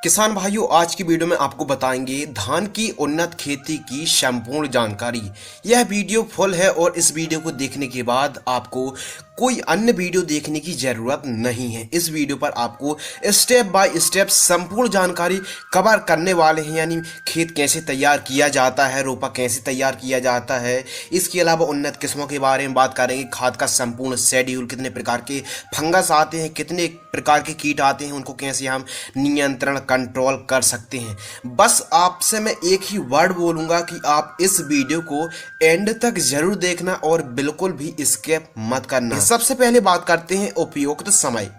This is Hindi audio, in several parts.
किसान भाइयों, आज की वीडियो में आपको बताएंगे धान की उन्नत खेती की संपूर्ण जानकारी। यह वीडियो फुल है और इस वीडियो को देखने के बाद आपको कोई अन्य वीडियो देखने की जरूरत नहीं है। इस वीडियो पर आपको स्टेप बाय स्टेप संपूर्ण जानकारी कवर करने वाले हैं, यानी खेत कैसे तैयार किया जाता है, रोपा कैसे तैयार किया जाता है। इसके अलावा उन्नत किस्मों के बारे में बात करेंगे, खाद का संपूर्ण शेड्यूल, कितने प्रकार के फंगस आते हैं, कितने प्रकार के कीट आते हैं, उनको कैसे हम नियंत्रण कंट्रोल कर सकते हैं। बस आपसे मैं एक ही वर्ड बोलूंगा कि आप इस वीडियो को एंड तक जरूर देखना और बिल्कुल भी स्किप मत करना। सबसे पहले बात करते हैं उपयुक्त समय।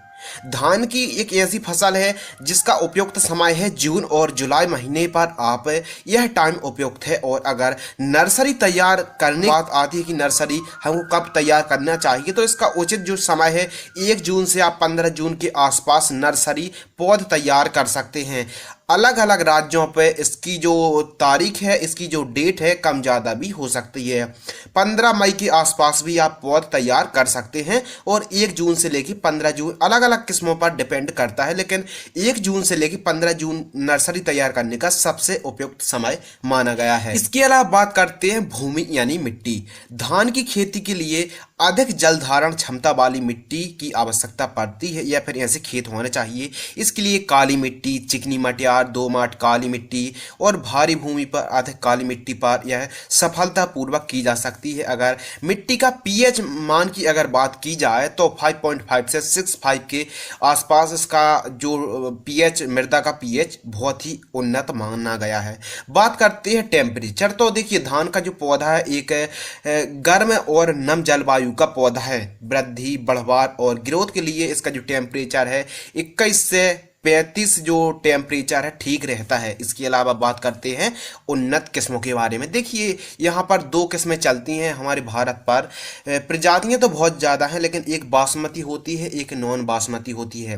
धान की एक ऐसी फसल है जिसका उपयुक्त समय है जून और जुलाई महीने पर आप यह टाइम उपयुक्त है। और अगर नर्सरी तैयार करने की बात आती है कि नर्सरी हमको कब तैयार करना चाहिए, तो इसका उचित जो समय है 1 जून से आप 15 जून के आसपास नर्सरी पौध तैयार कर सकते हैं। अलग अलग राज्यों पे इसकी जो तारीख है, इसकी जो डेट है, कम ज़्यादा भी हो सकती है। 15 मई के आसपास भी आप पौध तैयार कर सकते हैं और 1 जून से लेकर 15 जून, अलग अलग किस्मों पर डिपेंड करता है, लेकिन 1 जून से लेकर 15 जून नर्सरी तैयार करने का सबसे उपयुक्त समय माना गया है। इसके अलावा बात करते हैं भूमि यानी मिट्टी। धान की खेती के लिए अधिक जल धारण क्षमता वाली मिट्टी की आवश्यकता पड़ती है या फिर ऐसे खेत होने चाहिए। इसके लिए काली मिट्टी, चिकनी मटियार, दोमट काली मिट्टी और भारी भूमि पर अधिक काली मिट्टी पर यह सफलतापूर्वक की जा सकती है। अगर मिट्टी का पीएच मान की अगर बात की जाए तो 5.5 से 6.5 के आसपास इसका जो पीएच, मृदा का पीएच बहुत ही उन्नत माना गया है। बात करते हैं टेम्परेचर। तो देखिए, धान का जो पौधा है एक गर्म और नम जलवायु का पौधा है। वृद्धि, बढ़वार और ग्रोथ के लिए इसका जो टेम्परेचर है 21 से 35 जो टेम्परेचर है ठीक रहता है। इसके अलावा बात करते हैं उन्नत किस्मों के बारे में। देखिए, यहाँ पर 2 किस्में चलती हैं हमारे भारत पर। प्रजातियाँ तो बहुत ज़्यादा हैं, लेकिन एक बासमती होती है, एक नॉन बासमती होती है।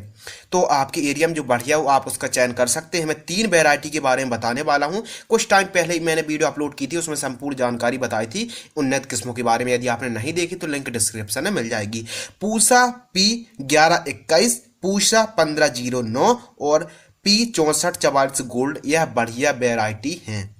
तो आपके एरिया में जो बढ़िया हो आप उसका चयन कर सकते हैं। मैं 3 वैरायटी के बारे में बताने वाला हूँ। कुछ टाइम पहले ही मैंने वीडियो अपलोड की थी, उसमें संपूर्ण जानकारी बताई थी उन्नत किस्मों के बारे में। यदि आपने नहीं देखी तो लिंक डिस्क्रिप्शन में मिल जाएगी। पूसा P1121, पूषा 1509 और P6444 गोल्ड, यह बढ़िया वैरायटी हैं।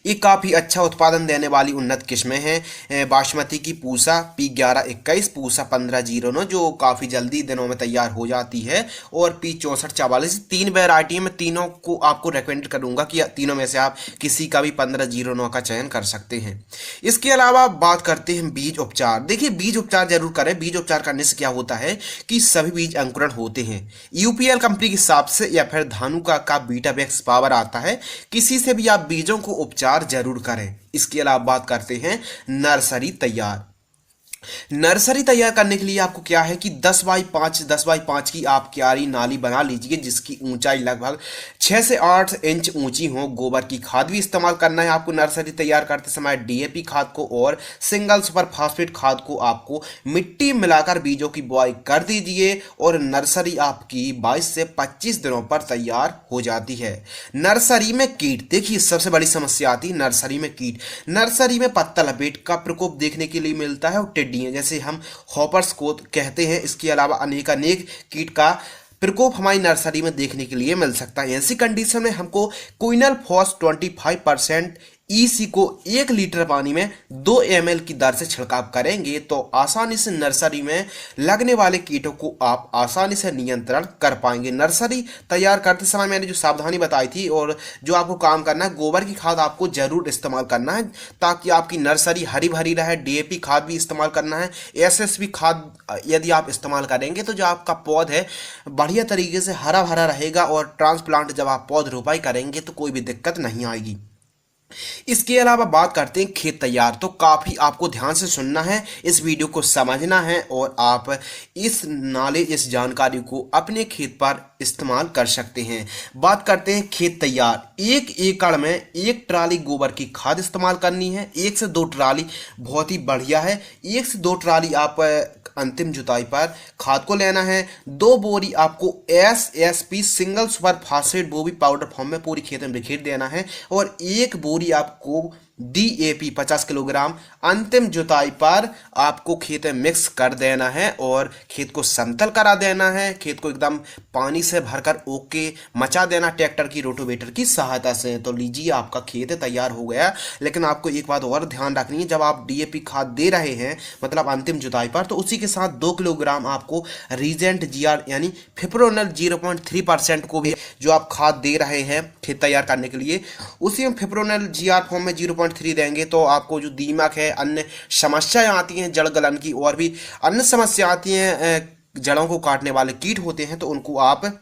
ये काफ़ी अच्छा उत्पादन देने वाली उन्नत किस्में हैं। बासमती की पूसा P1121, पूसा 1509 जो काफ़ी जल्दी दिनों में तैयार हो जाती है, और P6444, 3 वैरायटी में। तीनों को आपको रेकमेंड करूंगा कि तीनों में से आप किसी का भी 1509 का चयन कर सकते हैं। इसके अलावा बात करते हैं बीज उपचार। देखिए, बीज उपचार जरूर करें। बीज उपचार करने से क्या होता है कि सभी बीज अंकुरण होते हैं। यूपीएल कंपनी के हिसाब से या फिर धानुका का बीटावैक्स पावर आता है। किसी से भी आप बीजों को उपचार जरूर करें। इसके अलावा बात करते हैं नर्सरी तैयार। नर्सरी तैयार करने के लिए आपको क्या है कि 10x5 की आप क्यारी नाली बना लीजिए, जिसकी ऊंचाई लगभग 6 से 8 इंच ऊंची हो। गोबर की खाद भी इस्तेमाल करना है आपको नर्सरी तैयार करते समय। डीएपी खाद को और सिंगल सुपर फास्फेट खाद को आपको मिट्टी मिलाकर बीजों की बुआई कर दीजिए और नर्सरी आपकी 22 से 25 दिनों पर तैयार हो जाती है। नर्सरी में कीट, देखिए सबसे बड़ी समस्या आती है नर्सरी में कीट। नर्सरी में पत्ता लपेट का प्रकोप देखने के लिए मिलता है और जैसे हम हॉपर्स को कहते हैं। इसके अलावा अनेक कीट का प्रकोप हमारी नर्सरी में देखने के लिए मिल सकता है। ऐसी कंडीशन में हमको क्विनल फॉस 25% ईसी को 1 लीटर पानी में 2 ml की दर से छिड़काव करेंगे तो आसानी से नर्सरी में लगने वाले कीटों को आप आसानी से नियंत्रण कर पाएंगे। नर्सरी तैयार करते समय मैंने जो सावधानी बताई थी और जो आपको काम करना है, गोबर की खाद आपको जरूर इस्तेमाल करना है ताकि आपकी नर्सरी हरी भरी रहे। डीएपी खाद भी इस्तेमाल करना है। एसएसपी खाद यदि आप इस्तेमाल करेंगे तो जो आपका पौध है बढ़िया तरीके से हरा भरा रहेगा और ट्रांसप्लांट जब आप पौध रोपाई करेंगे तो कोई भी दिक्कत नहीं आएगी। इसके अलावा बात करते हैं खेत तैयार। तो काफ़ी आपको ध्यान से सुनना है, इस वीडियो को समझना है और आप इस नॉलेज, इस जानकारी को अपने खेत पर इस्तेमाल कर सकते हैं। बात करते हैं खेत तैयार। 1 एकड़ में 1 ट्राली गोबर की खाद इस्तेमाल करनी है। 1 से 2 ट्राली बहुत ही बढ़िया है। 1 से 2 ट्राली आप अंतिम जुताई पर खाद को लेना है। 2 बोरी आपको एसएसपी सिंगल सुपर फास्फेट वो भी पाउडर फॉर्म में पूरी खेत में बिखेर देना है और 1 बोरी आपको DAP 50 किलोग्राम अंतिम जुताई पर आपको खेत में मिक्स कर देना है और खेत को समतल करा देना है। खेत को एकदम पानी से भरकर ओके मचा देना ट्रैक्टर की रोटोवेटर की सहायता से। तो लीजिए आपका खेत तैयार हो गया। लेकिन आपको एक बात और ध्यान रखनी है, जब आप DAP खाद दे रहे हैं मतलब अंतिम जुताई पर, तो उसी के साथ 2 किलोग्राम आपको रीजेंट GR यानी फिप्रोनल 0.3% को भी जो आप खाद दे रहे हैं खेत तैयार करने के लिए, उसी में फिप्रोनल GR फॉर्म में 0.3 देंगे। तो आपको जो दीमक है, अन्य समस्याएं आती हैं जड़ गलन की, और भी अन्य समस्या आती हैं, जड़ों को काटने वाले कीट होते हैं, तो उनको आप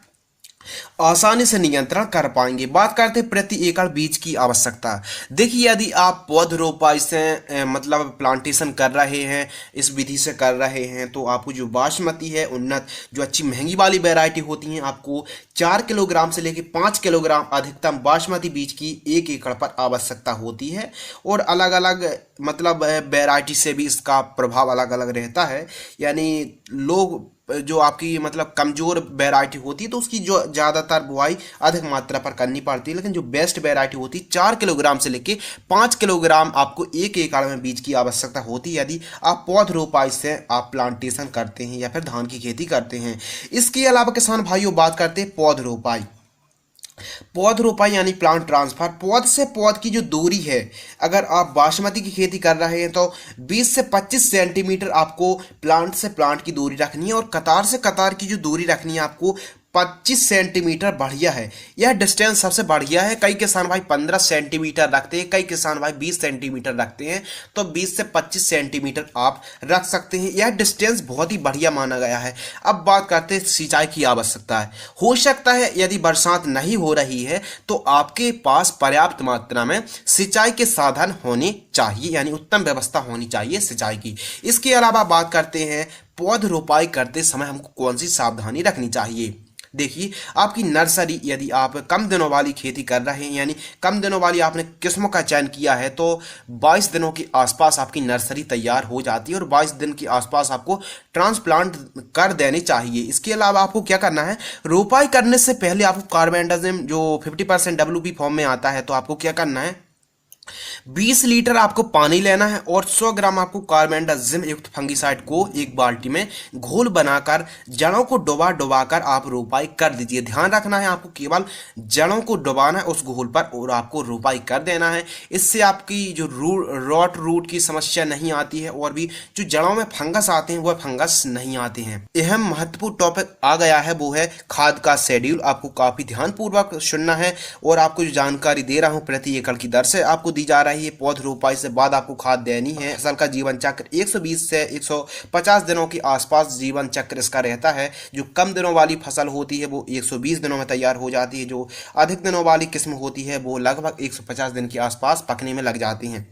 आसानी से नियंत्रण कर पाएंगे। बात करते हैं प्रति एकड़ बीज की आवश्यकता। देखिए, यदि आप पौधरोपाई से मतलब प्लांटेशन कर रहे हैं, इस विधि से कर रहे हैं, तो आपको जो बासमती है, उन्नत जो अच्छी महंगी वाली वैरायटी होती हैं, आपको 4 किलोग्राम से लेकर 5 किलोग्राम अधिकतम बासमती बीज की 1 एकड़ पर आवश्यकता होती है। और अलग अलग मतलब वैरायटी से भी इसका प्रभाव अलग अलग रहता है। यानी लोग जो आपकी मतलब कमजोर वैरायटी होती है तो उसकी जो ज़्यादातर बुआई अधिक मात्रा पर करनी पड़ती है, लेकिन जो बेस्ट वैरायटी होती है 4 किलोग्राम से लेके 5 किलोग्राम आपको 1 एकड़ में बीज की आवश्यकता होती है यदि आप पौधरोपाई से आप प्लांटेशन करते हैं या फिर धान की खेती करते हैं। इसके अलावा किसान भाइयों बात करते हैं पौधरोपाई। पौधरोपाई यानी प्लांट ट्रांसफर। पौध से पौध की जो दूरी है, अगर आप बासमती की खेती कर रहे हैं तो 20 से 25 सेंटीमीटर आपको प्लांट से प्लांट की दूरी रखनी है, और कतार से कतार की जो दूरी रखनी है आपको 25 सेंटीमीटर बढ़िया है। यह डिस्टेंस सबसे बढ़िया है। कई किसान भाई 15 सेंटीमीटर रखते हैं, कई किसान भाई 20 सेंटीमीटर रखते हैं, तो 20 से 25 सेंटीमीटर आप रख सकते हैं। यह डिस्टेंस बहुत ही बढ़िया माना गया है। अब बात करते हैं सिंचाई की आवश्यकता है। हो सकता है यदि बरसात नहीं हो रही है तो आपके पास पर्याप्त मात्रा में सिंचाई के साधन होने चाहिए, यानी उत्तम व्यवस्था होनी चाहिए सिंचाई की। इसके अलावा बात करते हैं पौधरोपाई करते समय हमको कौन सी सावधानी रखनी चाहिए। देखिए, आपकी नर्सरी यदि आप कम दिनों वाली खेती कर रहे हैं, यानी कम दिनों वाली आपने किस्मों का चयन किया है, तो 22 दिनों के आसपास आपकी नर्सरी तैयार हो जाती है और 22 दिन के आसपास आपको ट्रांसप्लांट कर देनी चाहिए। इसके अलावा आपको क्या करना है, रोपाई करने से पहले आपको कार्बेंडाजिम जो 50% WP फॉर्म में आता है, तो आपको क्या करना है, 20 लीटर आपको पानी लेना है और 100 ग्राम आपको कार्बेंडाजिम युक्त फंगिसाइड को एक बाल्टी में घोल बनाकर जड़ों को डुबा डुबा कर आप रोपाई कर दीजिए। ध्यान रखना है, आपको केवल जड़ों को डुबाना है उस घोल पर और आपको रोपाई कर देना है। इससे आपकी जो रॉट रूट की समस्या नहीं आती है और भी जो जड़ों में फंगस आते हैं वह फंगस नहीं आते हैं। अहम महत्वपूर्ण टॉपिक आ गया है, वो है खाद का शेड्यूल। आपको काफी ध्यानपूर्वक सुनना है और आपको जो जानकारी दे रहा हूं प्रति एकड़ की दर से आपको दी जा रही है। पौधरोपाई से बाद आपको खाद देनी है। फसल का जीवन चक्र 120 से 150 दिनों के आसपास जीवन चक्र इसका रहता है। जो कम दिनों वाली फसल होती है वो 120 दिनों में तैयार हो जाती है। जो अधिक दिनों वाली किस्म होती है वो लगभग 150 दिन के आसपास पकने में लग जाती हैं।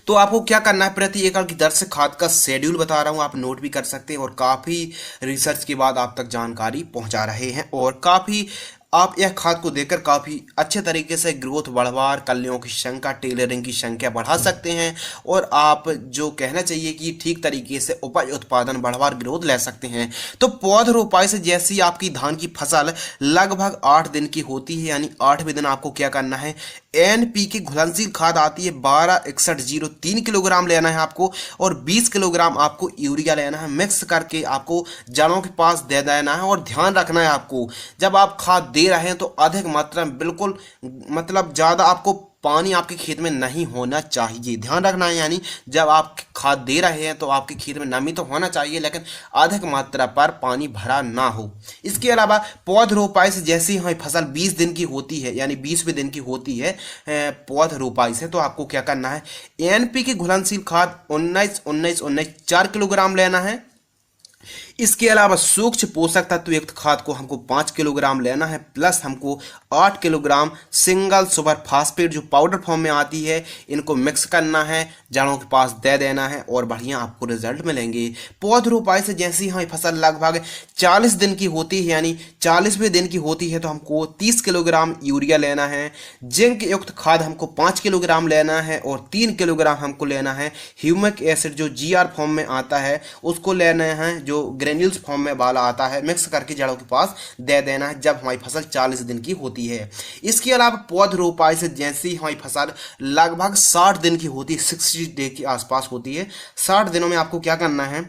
तो आपको क्या करना है, प्रति एकड़ की दर से खाद का शेड्यूल बता रहा हूं, आप नोट भी कर सकते हैं और काफी रिसर्च के बाद आप तक जानकारी पहुंचा रहे हैं और काफी आप यह खाद को देकर काफ़ी अच्छे तरीके से ग्रोथ बढ़वार, कलियों की संख्या, टेलरिंग की संख्या बढ़ा सकते हैं और आप जो कहना चाहिए कि ठीक तरीके से उपज उत्पादन बढ़वार ग्रोथ ले सकते हैं। तो पौधरोपाई से जैसी आपकी धान की फसल लगभग 8 दिन की होती है, यानी 8वें दिन आपको क्या करना है, NPK घुलनशील खाद आती है 126103 किलोग्राम लेना है आपको और 20 किलोग्राम आपको यूरिया लेना है। मिक्स करके आपको जड़ों के पास दे देना है और ध्यान रखना है, आपको जब आप खाद दे रहे हैं तो अधिक मात्रा में बिल्कुल मतलब ज़्यादा आपको पानी आपके खेत में नहीं होना चाहिए। ध्यान रखना है, यानी जब आप खाद दे रहे हैं तो आपके खेत में नमी तो होना चाहिए लेकिन अधिक मात्रा पर पानी भरा ना हो। इसके अलावा पौधरोपाई से जैसे ही फसल 20 दिन की होती है, यानी 20वें दिन की होती है पौधरोपाई से, तो आपको क्या करना है, NPK घुलनशील खाद 19-19-19 4 किलोग्राम लेना है। इसके अलावा सूक्ष्म पोषक तत्व युक्त खाद को हमको 5 किलोग्राम लेना है, प्लस हमको 8 किलोग्राम सिंगल सुपर फास्फेट जो पाउडर फॉर्म में आती है, इनको मिक्स करना है, जड़ों के पास दे देना है और बढ़िया आपको रिजल्ट मिलेंगे। पौधरोपाई से जैसी हमारी फसल लगभग 40 दिन की होती है, यानी 40वें दिन की होती है, तो हमको 30 किलोग्राम यूरिया लेना है। जिंक युक्त खाद हमको 5 किलोग्राम लेना है और 3 किलोग्राम हमको लेना है ह्यूमिक एसिड जो GR फॉर्म में आता है उसको लेना है, जो ग्रेन्यूल्स फॉर्म में वाला आता है, मिक्स करके जड़ों के पास दे देना है जब हमारी फसल 40 दिन की होती है। इसके अलावा पौध रोपाई से जैसे ही हमारी फसल लगभग 60 दिन की होती है, 60 डे के आसपास होती है, 60 दिनों में आपको क्या करना है,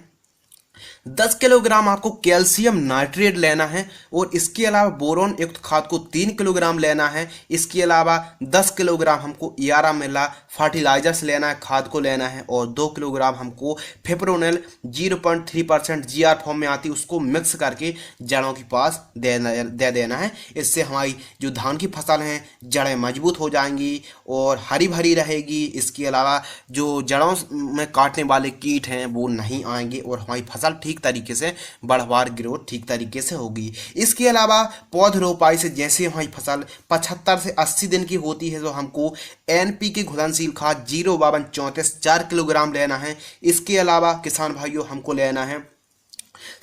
10 किलोग्राम आपको कैल्शियम नाइट्रेट लेना है और इसके अलावा बोरोन युक्त खाद को 3 किलोग्राम लेना है। इसके अलावा 10 किलोग्राम हमको यारा मिला फर्टिलाइजर्स लेना है, खाद को लेना है, और 2 किलोग्राम हमको फिप्रोनिल 0.3% GR फॉर्म में आती है, उसको मिक्स करके जड़ों के पास दे देना है। इससे हमारी जो धान की फसल हैं जड़ें मजबूत हो जाएंगी और हरी भरी रहेगी। इसके अलावा जो जड़ों में काटने वाले कीट हैं वो नहीं आएंगे और हमारी फसल ठीक तरीके से बढ़वार ग्रोथ ठीक तरीके से होगी। इसके अलावा पौध रोपाई से जैसे हमारी फसल 75 से 80 दिन की होती है तो हमको NPK घुलनशील खाद 05234 4 किलोग्राम लेना है। इसके अलावा किसान भाइयों हमको लेना है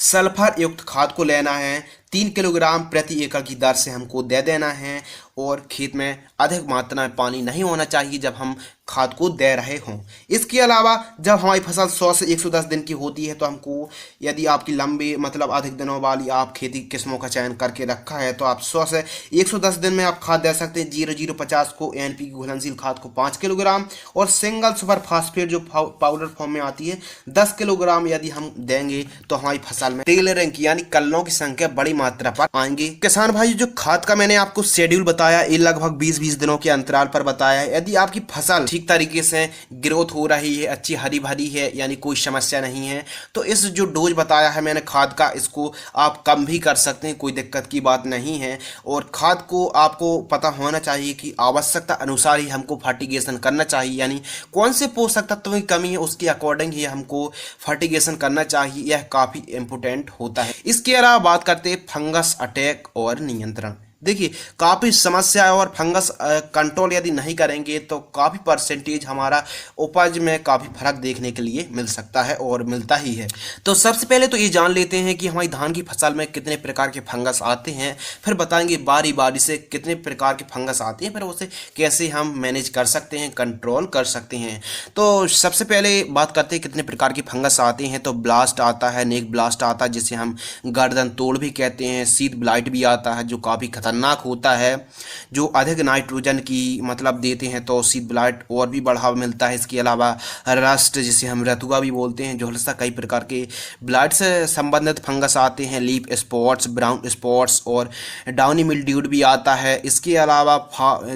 सल्फर युक्त खाद को लेना है, 3 किलोग्राम प्रति एकड़ की दर से हमको दे देना है और खेत में अधिक मात्रा में पानी नहीं होना चाहिए जब हम खाद को दे रहे हों। इसके अलावा जब हमारी फसल 100 से 110 दिन की होती है तो हमको, यदि आपकी लंबी मतलब अधिक दिनों वाली आप खेती किस्मों का चयन करके रखा है तो आप 100 से 110 दिन में आप खाद दे सकते हैं। 0050 को NPK घुलनशील खाद को 5 किलोग्राम और सिंगल सुपर फास्फेट जो पाउडर फॉर्म में आती है 10 किलोग्राम यदि हम देंगे तो हमारी फसल में टेलरिंग की यानी कल्लों की संख्या बड़ी मात्रा पर आएंगे। किसान भाई जो खाद का मैंने आपको शेड्यूल बताया ये लगभग 20-20 दिनों के अंतराल पर बताया है। यदि आपकी फसल ठीक तरीके से ग्रोथ हो रही है, अच्छी हरी भरी है, यानी कोई समस्या नहीं है, तो इस जो डोज बताया है मैंने खाद का इसको आप कम भी कर सकते हैं, कोई दिक्कत की बात नहीं है। और खाद को आपको पता होना चाहिए कि आवश्यकता अनुसार ही हमको फर्टिगेशन करना चाहिए, यानी कौन से पोषक तत्वों की कमी है उसके अकॉर्डिंग ही हमको फर्टिगेशन करना चाहिए, यह काफ़ी इंपॉर्टेंट होता है। इसके अलावा बात करते हैं फंगस अटैक और नियंत्रण। देखिए काफ़ी समस्या है और फंगस कंट्रोल यदि नहीं करेंगे तो काफ़ी परसेंटेज हमारा उपज में काफ़ी फर्क देखने के लिए मिल सकता है और मिलता ही है। तो सबसे पहले तो ये जान लेते हैं कि हमारी धान की फसल में कितने प्रकार के फंगस आते हैं, फिर बताएंगे बारी बारी से कितने प्रकार के फंगस आते हैं, फिर उसे कैसे हम मैनेज कर सकते हैं, कंट्रोल कर सकते हैं। तो सबसे पहले बात करते हैं कितने प्रकार के फंगस आते हैं। तो ब्लास्ट आता है, नेक ब्लास्ट आता है जिसे हम गर्दन तोड़ भी कहते हैं, सीड ब्लाइट भी आता है जो काफ़ी खतरनाक होता है, जो अधिक नाइट्रोजन की मतलब देते हैं तो सीड ब्लाइट और भी बढ़ावा मिलता है। इसके अलावा रस्ट जिसे हम रतुआ भी बोलते हैं, जो हल्सा कई प्रकार के ब्लाइट से संबंधित फंगस आते हैं, लीफ स्पॉट्स, ब्राउन स्पॉट्स और डाउनी मिल्ड्यूड भी आता है। इसके अलावा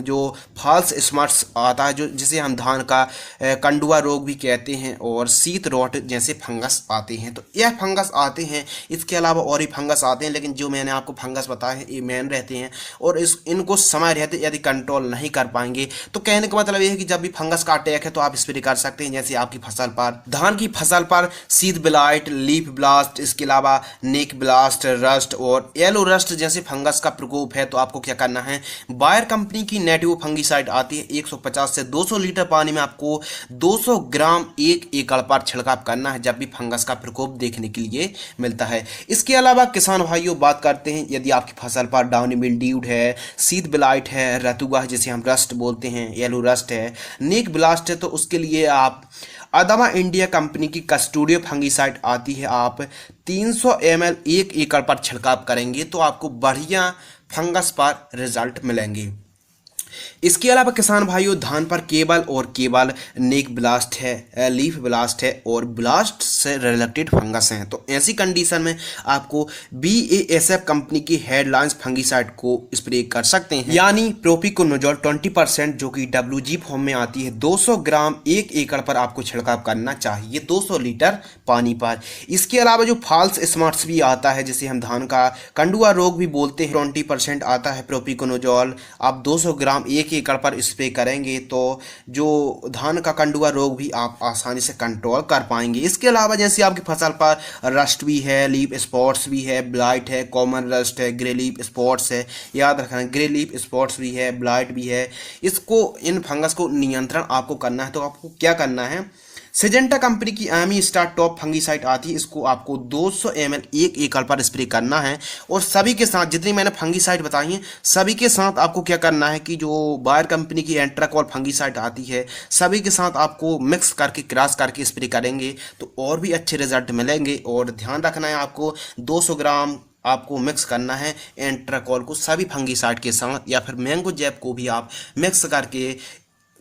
जो फॉल्स स्मट्स आता है जो जिसे हम धान का कंडुआ रोग भी कहते हैं, और शीत रोट जैसे फंगस आते हैं। तो यह फंगस आते हैं। इसके अलावा और भी फंगस आते हैं, लेकिन जो मैंने आपको फंगस बताए हैं ये मेन रहते हैं और इनको समय रहते यदि कंट्रोल नहीं कर पाएंगे तो कहने का मतलब ये है कि जब भी फंगस का अटैक है तो आप स्प्रे कर सकते हैं। जैसे आपकी फसल पर, धान की फसल पर सीड ब्लाइट, लीफ ब्लास्ट, इसके अलावा नेक ब्लास्ट, रस्ट और येलो रस्ट जैसे फंगस का प्रकोप है तो आपको क्या करना है, बायर कंपनी की नेटिव फंगिसाइड आती है, 150 से 200 लीटर पानी में आपको 200 ग्राम 1 एकड़ पर छिड़काव करना है जब भी फंगस का प्रकोप देखने के लिए मिलता है। इसके अलावा किसान भाइयों बात करते हैं यदि आपकी फसल पर डाउनी मिल्ड्यूड है, सीड ब्लाइट है, रतुआ जिसे हम रस्ट बोलते हैं, येलो रस्ट है, नेक ब्लास्ट है, तो उसके लिए आप अदमा इंडिया कंपनी की कस्टोडियो फंगिसाइड आती है, आप 300 ml 1 एकड़ पर छिड़काव करेंगे तो आपको बढ़िया फंगस पर रिजल्ट मिलेंगे। इसके अलावा किसान भाइयों धान पर केवल नेक ब्लास्ट है, लीफ ब्लास्ट है और ब्लास्ट से रिलेटेड फंगस हैं, तो ऐसी कंडीशन में आपको BASF कंपनी की हेडलाइंस फंगिसाइड को स्प्रे कर सकते हैं, यानी प्रोपिकोनोजोल 20% जो कि WG फॉर्म में आती है 200 ग्राम 1 एकड़ पर आपको छिड़काव करना चाहिए 200 लीटर पानी पर। इसके अलावा जो फॉल्स स्मट्स भी आता है जिसे हम धान का कंडुआ रोग भी बोलते हैं, 20% आता है प्रोपिकोनोजोल, आप 200 ग्राम 1 एकड़ पर स्प्रे करेंगे तो जो धान का कंडुआ रोग भी आप आसानी से कंट्रोल कर पाएंगे। इसके अलावा जैसे आपकी फसल पर रस्ट भी है, लीफ स्पॉट्स भी है, ब्लाइट है, कॉमन रस्ट है, ग्रे लीफ स्पॉट्स है, याद रखना ग्रे लीफ स्पॉट्स भी है, ब्लाइट भी है, इसको इन फंगस को नियंत्रण आपको करना है तो आपको क्या करना है, सिजेंटा कंपनी की एमी स्टार टॉप फंगीसाइड आती है, इसको आपको 200 ml 1 एकड़ पर स्प्रे करना है। और सभी के साथ जितनी मैंने फंगीसाइड बताई हैं सभी के साथ आपको क्या करना है कि जो बायर कंपनी की एंट्राकॉल फंगीसाइड आती है सभी के साथ आपको मिक्स करके क्रॉस करके स्प्रे करेंगे तो और भी अच्छे रिजल्ट मिलेंगे। और ध्यान रखना है आपको 200 ग्राम आपको मिक्स करना है एंट्राकॉल को सभी फंगीसाइड के साथ, या फिर मैंगो जेब को भी आप मिक्स करके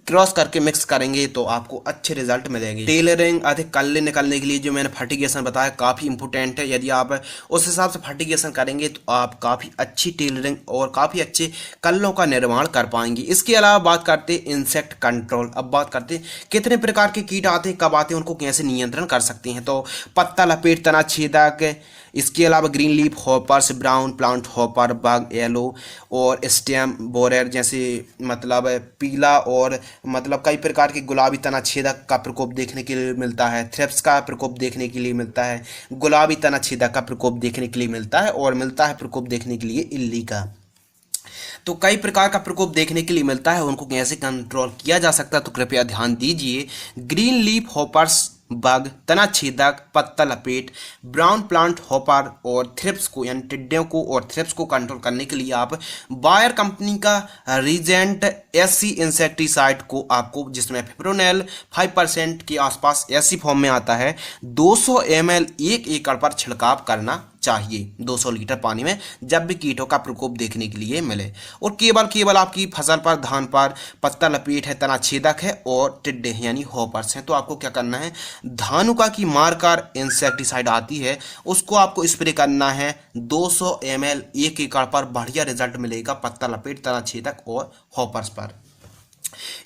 क्रॉस करके मिक्स करेंगे तो आपको अच्छे रिजल्ट मिलेंगे। टेलरिंग अधिक कल्ले निकलने के लिए जो मैंने फर्टिगेशन बताया काफ़ी इंपॉर्टेंट है। यदि आप उस हिसाब से फर्टिगेशन करेंगे तो आप काफ़ी अच्छी टेलरिंग और काफ़ी अच्छे कल्लों का निर्माण कर पाएंगे। इसके अलावा बात करते हैं इंसेक्ट कंट्रोल। अब बात करते हैं कितने प्रकार के कीट आते हैं, कब आते हैं, उनको कैसे नियंत्रण कर सकते हैं। तो पत्ता लपेट तना छेदक, इसके अलावा green leaf hoppers, brown plant hopper bug, yellow और स्टेम बोरर जैसे मतलब पीला और मतलब कई प्रकार के गुलाबी तना छेदक का प्रकोप देखने के लिए मिलता है। थ्रिप्स का प्रकोप देखने के लिए मिलता है, गुलाबी तना छेदक का प्रकोप देखने के लिए मिलता है, और मिलता है प्रकोप देखने के लिए इल्ली का। तो कई प्रकार का प्रकोप देखने के लिए मिलता है, उनको कैसे कंट्रोल किया जा सकता है तो कृपया ध्यान दीजिए। ग्रीन लीफ हॉपर्स बग, तना छेदक, पत्ता लपेट, ब्राउन प्लांट हॉपर और थ्रिप्स को यानी टिड्डियों को और थ्रिप्स को कंट्रोल करने के लिए आप बायर कंपनी का रीजेंट एससी इंसेक्टिसाइड को आपको, जिसमें फिप्रोनेल 5% के आसपास एससी फॉर्म में आता है, 200 ml 1 एकड़ पर छिड़काव करना चाहिए 200 लीटर पानी में जब भी कीटों का प्रकोप देखने के लिए मिले। और केवल आपकी फसल पर, धान पर पत्ता लपेट है, तना छेदक है और टिड्डे यानी हॉपर्स हैं तो आपको क्या करना है, धानुका की मार्कर इंसेक्टिसाइड आती है उसको आपको स्प्रे करना है 200 ml 1 एकड़ पर। बढ़िया रिजल्ट मिलेगा पत्ता लपेट, तना छेदक और हॉपर्स पर।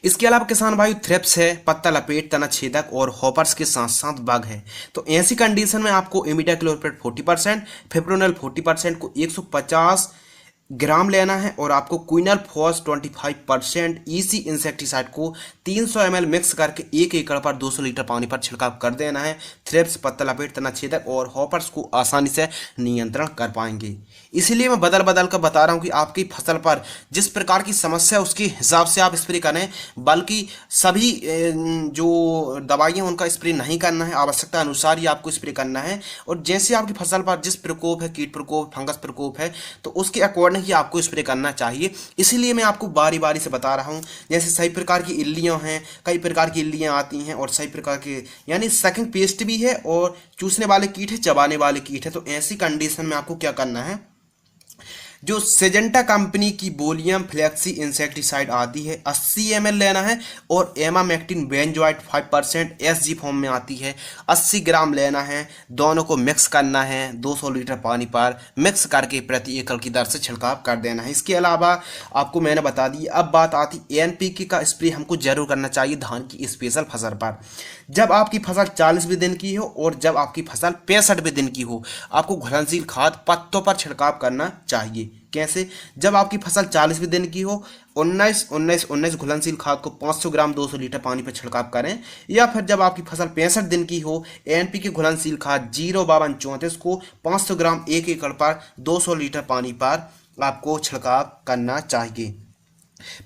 इसके अलावा किसान भाई थ्रिप्स है, पत्ता लपेट, तना छेदक और हॉपर्स के साथ साथ बग है। तो ऐसी कंडीशन में आपको इमिडाक्लोप्रिड 40%, फिप्रोनेल 40% को 150 ग्राम लेना है, और आपको क्विनल फॉस 25% ईसी इंसेक्टिसाइड को 300 ml मिक्स करके 1 एकड़ पर 200 लीटर पानी पर छिड़काव कर देना है। थ्रिप्स, पत्ता लपेट, तना छेदक और हॉपर्स को आसानी से नियंत्रण कर पाएंगे। इसीलिए मैं बदल कर बता रहा हूं कि आपकी फसल पर जिस प्रकार की समस्या उसके हिसाब से आप स्प्रे करें, बल्कि सभी जो दवाइयाँ उनका स्प्रे नहीं करना है, आवश्यकता अनुसार ही आपको स्प्रे करना है। और जैसे आपकी फसल पर जिस प्रकोप है, कीट प्रकोप, फंगस प्रकोप है, तो उसके अकॉर्डिंग ही आपको स्प्रे करना चाहिए। इसीलिए मैं आपको बारी बारी से बता रहा हूं। जैसे सही प्रकार की इल्लियां हैं, कई प्रकार की इल्लियां आती हैं, और सही प्रकार के यानी सकिंग पेस्ट भी है और चूसने वाले कीट है, चबाने वाले कीट है। तो ऐसी कंडीशन में आपको क्या करना है, जो सिजेंटा कंपनी की बोलियम फ्लेक्सी इंसेक्टिसाइड आती है 80 ml लेना है, और एमामेक्टिन बेंजोइट 5% एसजी फॉर्म में आती है 80 ग्राम लेना है। दोनों को मिक्स करना है 200 लीटर पानी पर मिक्स करके प्रति एकड़ की दर से छिड़काव कर देना है। इसके अलावा आपको मैंने बता दी, अब बात आती एनपीके का स्प्रे हमको जरूर करना चाहिए धान की स्पेशल फसल पर। जब आपकी फसल 40वें दिन की हो और जब आपकी फसल 65वें दिन की हो, आपको घुलनशील खाद पत्तों पर छिड़काव करना चाहिए। कैसे, जब आपकी फसल 40वें दिन की हो 19 घुलनशील खाद को 500 ग्राम 200 लीटर पानी पर छिड़काव करें, या फिर जब आपकी फसल 65 दिन की हो एनपीके घुलनशील खाद 05234 को 500 ग्राम 1 एकड़ पर 200 लीटर पानी पर आपको छिड़काव करना चाहिए।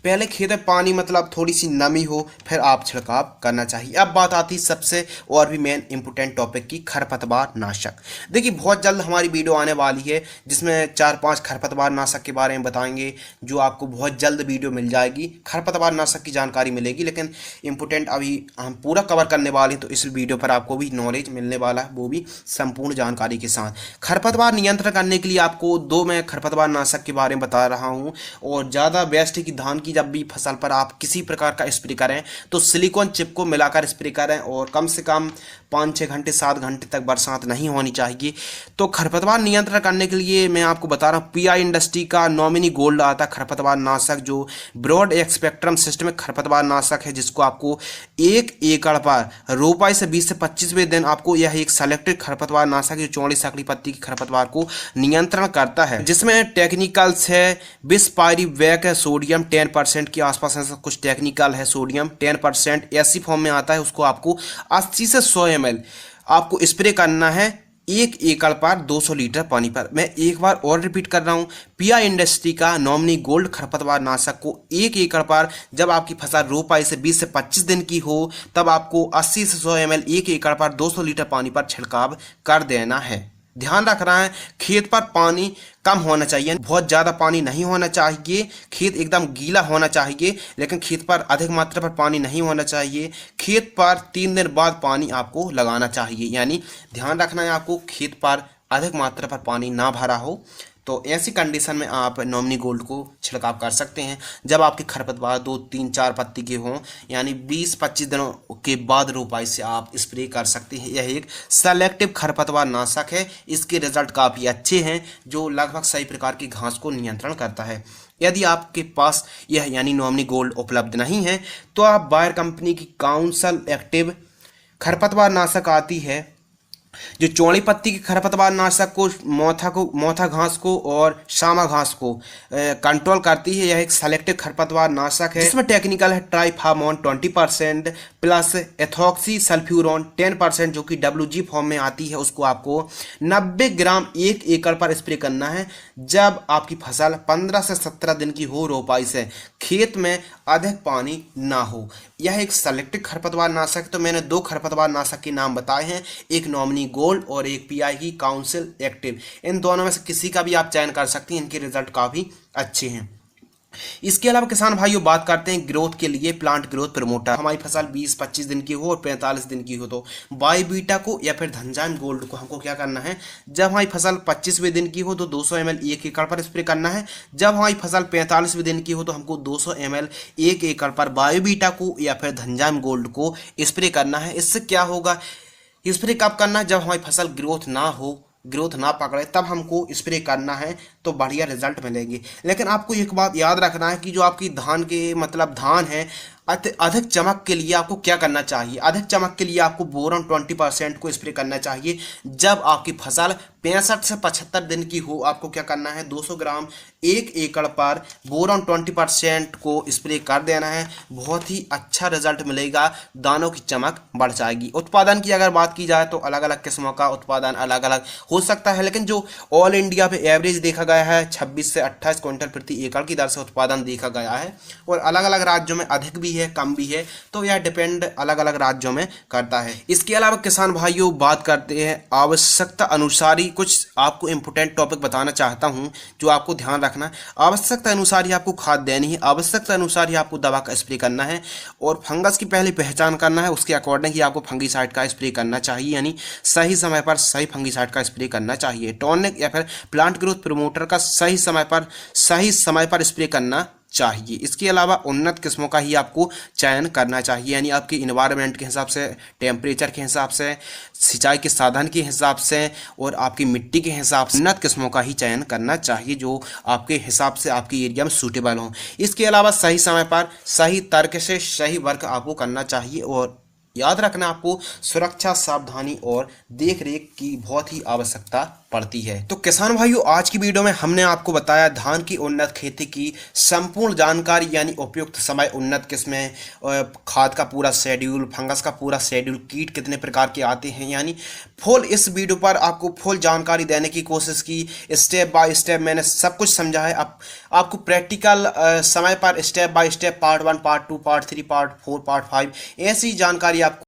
पहले खेत में पानी मतलब थोड़ी सी नमी हो फिर आप छिड़काव करना चाहिए। अब बात आती है सबसे और भी मेन इंपोर्टेंट टॉपिक की, खरपतवार नाशक। देखिए बहुत जल्द हमारी वीडियो आने वाली है जिसमें 4-5 खरपतवार नाशक के बारे में बताएंगे, जो आपको बहुत जल्द वीडियो मिल जाएगी, खरपतवार नाशक की जानकारी मिलेगी। लेकिन इंपोर्टेंट अभी हम पूरा कवर करने वाले हैं, तो इस वीडियो पर आपको भी नॉलेज मिलने वाला है, वो भी संपूर्ण जानकारी के साथ। खरपतवार नियंत्रण करने के लिए आपको 2 मैं खरपतवार नाशक के बारे में बता रहा हूँ, और ज़्यादा बेस्ट है कि धान की जब भी फसल पर आप किसी प्रकार का स्प्रे करें तो सिलिकॉन चिप को मिलाकर स्प्रे करें, और कम से कम 5-6 घंटे 7 घंटे तक बरसात नहीं होनी चाहिए। तो खरपतवार नियंत्रण करने के लिए मैं आपको बता रहा हूँ, पीआई इंडस्ट्री का नॉमिनी गोल्ड आता है खरपतवार नाशक, जो ब्रॉड स्पेक्ट्रम सिस्टम खरपतवार नाशक है, जिसको आपको 1 एकड़ पर रोपाई से 20 से 25वें दिन आपको यह एक सेलेक्टेड खरपतवार नाशक जो 44 सकड़ी पत्ती की खरपतवार को नियंत्रण करता है, जिसमें टेक्निकल्स है बिस्पायरिवेक है, सोडियम 10% के आसपास ऐसा कुछ टेक्निकल है, सोडियम 10% ऐसी फॉर्म में आता है। उसको आपको 80 से 100 ml आपको स्प्रे करना है 1 एकड़ पर 200 लीटर पानी पर। मैं एक बार और रिपीट कर रहा हूँ, पीआई इंडस्ट्री का नॉमिनी गोल्ड खरपतवार नाशक को 1 एकड़ पर जब आपकी फसल रोपाई से 20 से 25 दिन की हो तब आपको 80 से 100 ml 1 एकड़ पर 200 लीटर पानी पर छिड़काव कर देना है। ध्यान रखना है, खेत पर पानी कम होना चाहिए, बहुत ज़्यादा पानी नहीं होना चाहिए, खेत एकदम गीला होना चाहिए, लेकिन खेत पर अधिक मात्रा पर पानी नहीं होना चाहिए। खेत पर 3 दिन बाद पानी आपको लगाना चाहिए, यानी ध्यान रखना है आपको खेत पर अधिक मात्रा पर पानी ना भरा हो। तो ऐसी कंडीशन में आप नॉमिनी गोल्ड को छिड़काव कर सकते हैं जब आपके खरपतवार 2, 3, 4 पत्ती के हों, यानी 20-25 दिनों के बाद रोपाई से आप स्प्रे कर सकते हैं। यह एक सेलेक्टिव खरपतवार नाशक है, इसके रिजल्ट काफ़ी अच्छे हैं जो लगभग सही प्रकार की घास को नियंत्रण करता है। यदि आपके पास यह यानी नॉमिनी गोल्ड उपलब्ध नहीं है तो आप बायर कंपनी की काउंसिल एक्टिव खरपतवार नाशक आती है जो चौड़ी पत्ती की खरपतवार नाशक को मोथा घास को और शामा घास को कंट्रोल करती है। यह एक सेलेक्टिव खरपतवार नाशक है जिसमें टेक्निकल है ट्राइफामोन 20% प्लस एथॉक्सी सल्फ्यूरॉन 10% जो कि WG फॉर्म में आती है। उसको आपको 90 ग्राम 1 एकड़ पर स्प्रे करना है जब आपकी फसल 15 से 17 दिन की हो रोपाई से, खेत में अधिक पानी ना हो। यह एक सेलेक्टिव खरपतवार नाशक, तो मैंने 2 खरपतवार नाशक के नाम बताए हैं, एक नॉमिनी गोल्ड और एक पीआई की काउंसिल एक्टिव। इन दोनों में से किसी का भी आप चयन कर सकते हैं, इनके रिजल्ट काफ़ी अच्छे हैं। इसके अलावा किसान भाइयों बात करते हैं ग्रोथ के लिए प्लांट ग्रोथ प्रमोटर। हमारी फसल 20-25 दिन की हो और 45 दिन की हो तो बायोबीटा को या फिर धनजाम गोल्ड को हमको क्या करना है, जब हमारी फसल 25वें दिन की हो तो 200 ml 1 एकड़ पर स्प्रे करना है। जब हमारी फसल 45वें दिन की हो तो हमको 200 ml 1 एकड़ पर बायोबीटा को या फिर धनजाम गोल्ड को स्प्रे करना है। इससे क्या होगा, स्प्रे कब करना है, जब हमारी फसल ग्रोथ ना हो, ग्रोथ ना पकड़े, तब हमको स्प्रे करना है तो बढ़िया रिजल्ट मिलेंगे। लेकिन आपको एक बात याद रखना है कि जो आपकी धान के मतलब धान है, अधिक चमक के लिए आपको क्या करना चाहिए, अधिक चमक के लिए आपको बोरॉन 20% को स्प्रे करना चाहिए। जब आपकी फसल 65 से 75 दिन की हो आपको क्या करना है, 200 ग्राम 1 एकड़ पर बोरॉन 20% को स्प्रे कर देना है। बहुत ही अच्छा रिजल्ट मिलेगा, दानों की चमक बढ़ जाएगी। उत्पादन की अगर बात की जाए तो अलग अलग किस्मों का उत्पादन अलग अलग हो सकता है, लेकिन जो ऑल इंडिया पे एवरेज देखा गया है 26 से 28 क्विंटल प्रति एकड़ की दर से उत्पादन देखा गया है। और अलग अलग राज्यों में अधिक भी है, कम भी है, तो यह डिपेंड अलग अलग राज्यों में करता है। इसके अलावा किसान भाइयों बात करते हैं आवश्यकता अनुसार ही कुछ आपको इंपोर्टेंट टॉपिक बताना चाहता हूं जो आपको ध्यान रखना है। आवश्यकता अनुसार ही आपको खाद देनी है, आवश्यकता अनुसार ही आपको दवा का स्प्रे करना है और फंगस की पहले पहचान करना है, उसके अकॉर्डिंग ही आपको फंगीसाइड का स्प्रे करना चाहिए, यानी सही समय पर सही फंगीसाइड का स्प्रे करना चाहिए। टॉनिक या फिर प्लांट ग्रोथ प्रमोटर का सही समय पर स्प्रे करना चाहिए। इसके अलावा उन्नत किस्मों का ही आपको चयन करना चाहिए, यानी आपके इन्वायरमेंट के हिसाब से, टेम्परेचर के हिसाब से, सिंचाई के साधन के हिसाब से और आपकी मिट्टी के हिसाब से उन्नत किस्मों का ही चयन करना चाहिए जो आपके हिसाब से आपके एरिया में सूटेबल हो। इसके अलावा सही समय पर सही तर्क से सही वर्क आपको करना चाहिए और याद रखना आपको सुरक्षा, सावधानी और देखरेख की बहुत ही आवश्यकता पड़ती है। तो किसान भाइयों आज की वीडियो में हमने आपको बताया धान की उन्नत खेती की संपूर्ण जानकारी, यानी उपयुक्त समय, उन्नत किस्में, खाद का पूरा शेड्यूल, फंगस का पूरा शेड्यूल, कीट कितने प्रकार के आते हैं, यानी फुल इस वीडियो पर आपको फुल जानकारी देने की कोशिश की। स्टेप बाय स्टेप मैंने सब कुछ समझा है। आपको प्रैक्टिकल समय पर step by step part 1, part 2, part 3, part 4, part 5 ऐसी जानकारी आपको